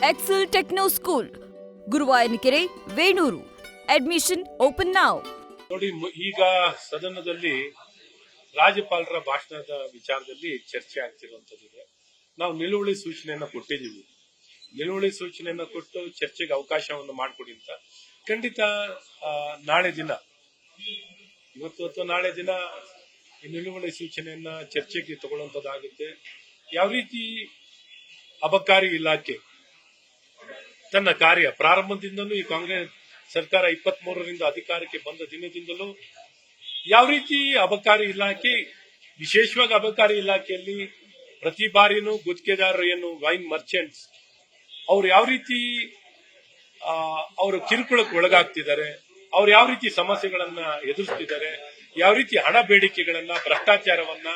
Excel Techno School, Guruvayanakere, Venur. Admission open ನಾವ್. ನೋಡಿ, ಈಗ ಸದನದಲ್ಲಿ ರಾಜ್ಯಪಾಲರ ಭಾಷಣದ ವಿಚಾರದಲ್ಲಿ ಚರ್ಚೆ ಆಗ್ತಿರುವಂತದ್ದಿದೆ. ನಾವು ನಿಲುವಳಿ ಸೂಚನೆಯನ್ನ ಕೊಟ್ಟಿದ್ದೀವಿ. ನಿಲುವಳಿ ಸೂಚನೆಯನ್ನ ಕೊಟ್ಟು ಚರ್ಚೆಗೆ ಅವಕಾಶವನ್ನು ಮಾಡಿಕೊಡಿ ಅಂತ. ಖಂಡಿತ ನಾಳೆ ದಿನ, ಇವತ್ತು ಅಥವಾ ನಾಳೆ ದಿನ ಈ ನಿಲುವಳಿ ಸೂಚನೆಯನ್ನ ಚರ್ಚೆಗೆ ತಗೊಳ್ಳುವಂತದ್ದಾಗುತ್ತೆ. ಯಾವ ರೀತಿ ಅಬಕಾರಿ ಇಲಾಖೆ ತನ್ನ ಕಾರ್ಯ ಪ್ರಾರಂಭದಿಂದಲೂ, ಈ ಕಾಂಗ್ರೆಸ್ ಸರ್ಕಾರ 23ರಿಂದ ಅಧಿಕಾರಕ್ಕೆ ಬಂದ ದಿನದಿಂದಲೂ ಯಾವ ರೀತಿ ಅಬಕಾರಿ ಇಲಾಖೆ, ವಿಶೇಷವಾಗಿ ಅಬಕಾರಿ ಇಲಾಖೆಯಲ್ಲಿ ಪ್ರತಿ ಬಾರಿನೂ ಗುತ್ತಿಗೆದಾರರು ಏನು ವೈನ್ ಮರ್ಚೆಂಟ್ಸ್ ಅವ್ರು ಯಾವ ರೀತಿ ಅವರು ಕಿರುಕುಳಕ್ಕೆ ಒಳಗಾಗ್ತಿದ್ದಾರೆ, ಅವ್ರು ಯಾವ ರೀತಿ ಸಮಸ್ಯೆಗಳನ್ನ ಎದುರಿಸ್ತಿದ್ದಾರೆ, ಯಾವ ರೀತಿ ಹಣ ಬೇಡಿಕೆಗಳನ್ನ, ಭ್ರಷ್ಟಾಚಾರವನ್ನ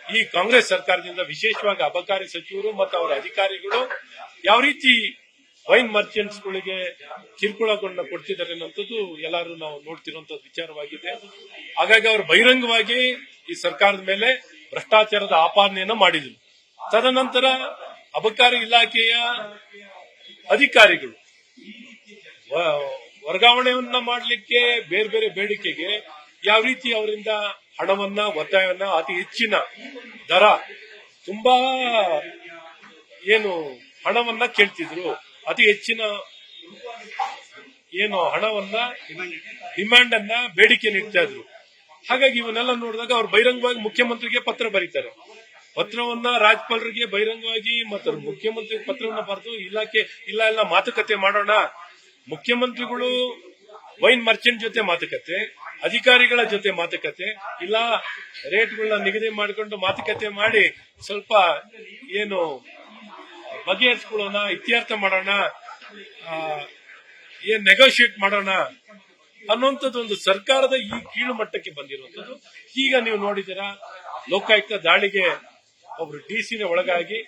ಈ ಕಾಂಗ್ರೆಸ್ ಸರ್ಕಾರದಿಂದ ವಿಶೇಷವಾಗಿ ಅಬಕಾರಿ ಸಚಿವರು ಮತ್ತು ಅವರ ಅಧಿಕಾರಿಗಳು ಯಾವ ರೀತಿ ವೈನ್ ಮರ್ಚೆಂಟ್ಸ್ಗಳಿಗೆ ಕಿರುಕುಳಗಳನ್ನ ಕೊಡ್ತಿದ್ದಾರೆ ಅನ್ನೋಂಥದ್ದು ಎಲ್ಲರೂ ನಾವು ನೋಡ್ತಿರುವಂತದ್ದು ವಿಚಾರವಾಗಿದೆ. ಹಾಗಾಗಿ ಅವರು ಬಹಿರಂಗವಾಗಿ ಈ ಸರ್ಕಾರದ ಮೇಲೆ ಭ್ರಷ್ಟಾಚಾರದ ಆಪಾದನೆಯನ್ನ ಮಾಡಿದ್ರು. ತದನಂತರ ಅಬಕಾರಿ ಇಲಾಖೆಯ ಅಧಿಕಾರಿಗಳು ವರ್ಗಾವಣೆಯನ್ನ ಮಾಡಲಿಕ್ಕೆ ಬೇರೆ ಬೇರೆ ಬೇಡಿಕೆಗೆ ಯಾವ ರೀತಿ ಅವರಿಂದ ಹಣವನ್ನ, ಒತ್ತಾಯವನ್ನ, ಅತಿ ಹೆಚ್ಚಿನ ದರ, ತುಂಬಾ ಏನು ಹಣವನ್ನ ಕೇಳ್ತಿದ್ರು, ಅತಿ ಹೆಚ್ಚಿನ ಏನು ಹಣವನ್ನ, ಡಿಮ್ಯಾಂಡ್ ಅನ್ನ, ಬೇಡಿಕೆ ನೀಡ್ತಾ ಇದ್ರು. ಹಾಗಾಗಿ ಇವನ್ನೆಲ್ಲ ನೋಡಿದಾಗ ಅವ್ರು ಬಹಿರಂಗವಾಗಿ ಮುಖ್ಯಮಂತ್ರಿಗೆ ಪತ್ರ ಬರೀತಾರೆ. ಪತ್ರವನ್ನ ರಾಜ್ಯಪಾಲರಿಗೆ ಬಹಿರಂಗವಾಗಿ ಮತ್ತು ಮುಖ್ಯಮಂತ್ರಿ ಪತ್ರವನ್ನ ಬರೆದು ಇಲಾಖೆ ಇಲ್ಲ ಮಾತುಕತೆ ಮಾಡೋಣ, ಮುಖ್ಯಮಂತ್ರಿಗಳು ವೈನ್ ಮರ್ಚೆಂಟ್ ಜೊತೆ ಮಾತುಕತೆ, ಅಧಿಕಾರಿಗಳ ಜೊತೆ ಮಾತುಕತೆ, ಇಲ್ಲ ರೇಟ್ಗಳನ್ನ ನಿಗದಿ ಮಾಡಿಕೊಂಡು ಮಾತುಕತೆ ಮಾಡಿ ಸ್ವಲ್ಪ ಏನು ಬಗೆಹರಿಸ್ಕೊಳ್ಳೋಣ, ಇತ್ಯರ್ಥ ಮಾಡೋಣ, ಏನ್ ನೆಗೋಷಿಯೇಟ್ ಮಾಡೋಣ ಅನ್ನುವಂಥದ್ದು ಒಂದು ಸರ್ಕಾರದ ಈ ಕೀಳು ಮಟ್ಟಕ್ಕೆ ಬಂದಿರುವಂತದ್ದು. ಈಗ ನೀವು ನೋಡಿದ್ದೀರಾ, ಲೋಕಾಯುಕ್ತ ದಾಳಿಗೆ ಒಬ್ರು ಡಿಸಿನ ಒಳಗಾಗಿ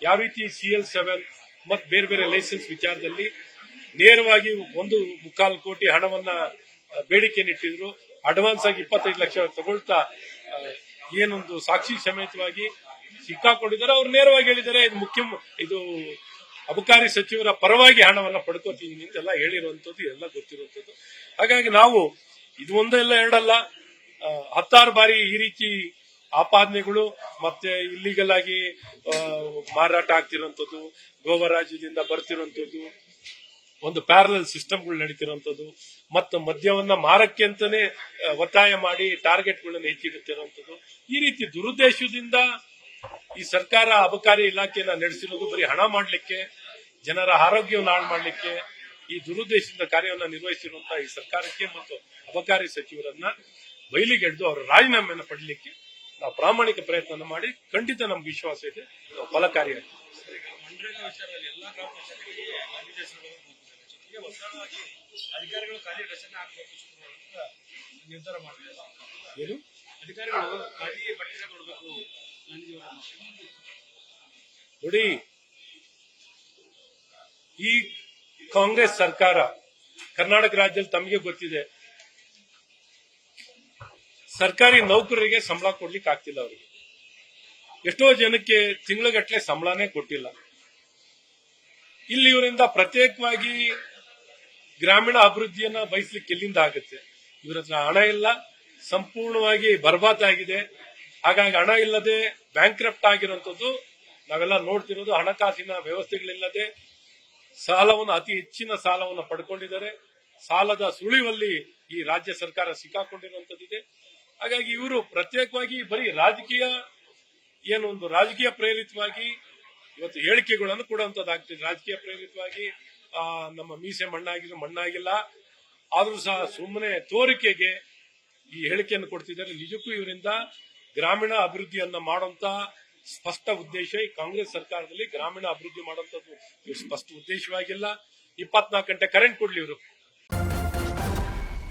ಯಾವ ರೀತಿ CL7 ಮತ್ತು ಬೇರೆ ಬೇರೆ ಲೈಸೆನ್ಸ್ ವಿಚಾರದಲ್ಲಿ ನೇರವಾಗಿ 1.25 ಕೋಟಿ ಹಣವನ್ನ ಬೇಡಿಕೆ ಇಟ್ಟಿದ್ರು. ಅಡ್ವಾನ್ಸ್ ಆಗಿ 25 ಲಕ್ಷ ತಗೊಳ್ತಾ ಏನೊಂದು ಸಾಕ್ಷಿ ಸಮೇತವಾಗಿ ಸಿಕ್ಕಾಕೊಂಡಿದ್ದಾರೆ. ಅವ್ರು ನೇರವಾಗಿ ಹೇಳಿದ್ದಾರೆ, ಇದು ಅಬಕಾರಿ ಸಚಿವರ ಪರವಾಗಿ ಹಣವನ್ನ ಪಡ್ಕೋತೀನಿ ಅಂತೆಲ್ಲ ಹೇಳಿರುವಂತದ್ದು ಎಲ್ಲ ಗೊತ್ತಿರುವಂತದ್ದು. ಹಾಗಾಗಿ ನಾವು ಇದು ಒಂದಲ್ಲ ಎರಡಲ್ಲ 16 ಬಾರಿ ಈ ರೀತಿ ಆಪಾದನೆಗಳು ಮತ್ತೆ ಇಲ್ಲಿಗಲ್ ಆಗಿ ಮಾರಾಟ ಆಗ್ತಿರುವಂತದ್ದು, ಗೋವಾ ರಾಜ್ಯದಿಂದ ಬರ್ತಿರುವಂತದ್ದು, ಒಂದು ಪ್ಯಾರಲಲ್ ಸಿಸ್ಟಮ್ಗಳು ನಡೀತಿರುವಂತದ್ದು, ಮತ್ತು ಮದ್ಯವನ್ನ ಮಾರಕ್ಕೆ ಅಂತಾನೆ ಒತ್ತಾಯ ಮಾಡಿ ಟಾರ್ಗೆಟ್ಗಳನ್ನು ಹೆಚ್ಚಿಡುತ್ತಿರುವಂತದ್ದು. ಈ ರೀತಿ ದುರುದ್ದೇಶದಿಂದ ಈ ಸರ್ಕಾರ ಅಬಕಾರಿ ಇಲಾಖೆಯನ್ನ ನಡೆಸಿರೋದು ಬರೀ ಹಣ ಮಾಡಲಿಕ್ಕೆ, ಜನರ ಆರೋಗ್ಯವನ್ನು ಹಾಳು ಮಾಡಲಿಕ್ಕೆ ಈ ದುರುದ್ದೇಶದಿಂದ ಕಾರ್ಯವನ್ನು ನಿರ್ವಹಿಸಿರುವಂತಹ ಈ ಸರ್ಕಾರಕ್ಕೆ ಮತ್ತು ಅಬಕಾರಿ ಸಚಿವರನ್ನ ಬಯಲಿಗೆಳೆದು ಅವರ ರಾಜೀನಾಮೆಯನ್ನು ಪಡೆಯಲಿಕ್ಕೆ ನಾವು ಪ್ರಾಮಾಣಿಕ ಪ್ರಯತ್ನ ಮಾಡಿ ಖಂಡಿತ ನಮ್ಗೆ ವಿಶ್ವಾಸ ಇದೆ, ಫಲಕಾರಿಯಾಗಿ. ಅಧಿಕಾರಿಗಳು ಖಾಲಿ ರಚನೆ ಹಾಕಬೇಕು ನಿರ್ಧಾರ ಮಾಡಿದ್ದಾರೆ. ಏನು ಅಧಿಕಾರಿಗಳು ಖಾಲಿ ಬಟ್ಟೆ ಕೊಡಬೇಕು. ನೋಡಿ, ಈ ಕಾಂಗ್ರೆಸ್ ಸರ್ಕಾರ ಕರ್ನಾಟಕ ರಾಜ್ಯದಲ್ಲಿ ತಮಗೆ ಗೊತ್ತಿದೆ, ಸರ್ಕಾರಿ ನೌಕರರಿಗೆ ಸಂಬಳ ಕೊಡ್ಲಿಕ್ಕೆ ಆಗ್ತಿಲ್ಲ. ಅವರಿಗೆ ಎಷ್ಟೋ ಜನಕ್ಕೆ ತಿಂಗಳಗಟ್ಟಲೆ ಸಂಬಳನೇ ಕೊಟ್ಟಿಲ್ಲ. ಇಲ್ಲಿ ಇವರಿಂದ ಪ್ರತ್ಯೇಕವಾಗಿ ಗ್ರಾಮೀಣ ಅಭಿವೃದ್ಧಿಯನ್ನ ಬಯಸ್ಲಿಕ್ಕೆ ಎಲ್ಲಿಂದ ಆಗುತ್ತೆ? ಇವರ ಹತ್ರ ಹಣ ಇಲ್ಲ, ಸಂಪೂರ್ಣವಾಗಿ ಬರ್ಬಾದ್ ಆಗಿದೆ. ಹಾಗಾಗಿ ಹಣ ಇಲ್ಲದೆ ಬ್ಯಾಂಕ್ರಪ್ಟ್ ಆಗಿರುವಂತದ್ದು ನಾವೆಲ್ಲ ನೋಡ್ತಿರೋದು. ಹಣಕಾಸಿನ ವ್ಯವಸ್ಥೆಗಳಿಲ್ಲದೆ ಸಾಲವನ್ನು, ಅತಿ ಹೆಚ್ಚಿನ ಸಾಲವನ್ನು ಪಡ್ಕೊಂಡಿದ್ದಾರೆ. ಸಾಲದ ಸುಳಿವಲ್ಲಿ ಈ ರಾಜ್ಯ ಸರ್ಕಾರ ಸಿಕ್ಕಾಕೊಂಡಿರುವಂತದ್ದಿದೆ. ಹಾಗಾಗಿ ಇವರು ಪ್ರತ್ಯೇಕವಾಗಿ ಬರೀ ರಾಜಕೀಯ ಪ್ರೇರಿತವಾಗಿ ಇವತ್ತು ಹೇಳಿಕೆಗಳನ್ನು ಕೊಡುವಂತದ್ದಾಗ್ತಿದೆ. ರಾಜಕೀಯ ಪ್ರೇರಿತವಾಗಿ ನಮ್ಮ ಮೀಸೆ ಮಣ್ಣಾಗಿಲ್ಲ ಆದ್ರೂ ಸಹ ಸುಮ್ಮನೆ ತೋರಿಕೆಗೆ ಈ ಹೇಳಿಕೆಯನ್ನು ಕೊಡ್ತಿದ್ದಾರೆ. ನಿಜಕ್ಕೂ ಇವರಿಂದ ಗ್ರಾಮೀಣ ಅಭಿವೃದ್ಧಿಯನ್ನ ಮಾಡುವಂತ ಸ್ಪಷ್ಟ ಉದ್ದೇಶ ಈ ಕಾಂಗ್ರೆಸ್ ಸರ್ಕಾರದಲ್ಲಿ ಗ್ರಾಮೀಣ ಅಭಿವೃದ್ಧಿ ಮಾಡುವಂತದ್ದು ಸ್ಪಷ್ಟ ಉದ್ದೇಶವಾಗಿಲ್ಲ. 24 ಗಂಟೆ ಕರೆಂಟ್ ಕೊಡ್ಲಿ ಇವರು.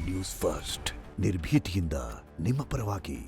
ನ್ಯೂಸ್ ಫಸ್ಟ್, ನಿರ್ಭೀತಿಯಿಂದ ನಿಮ್ಮ ಪರವಾಗಿ.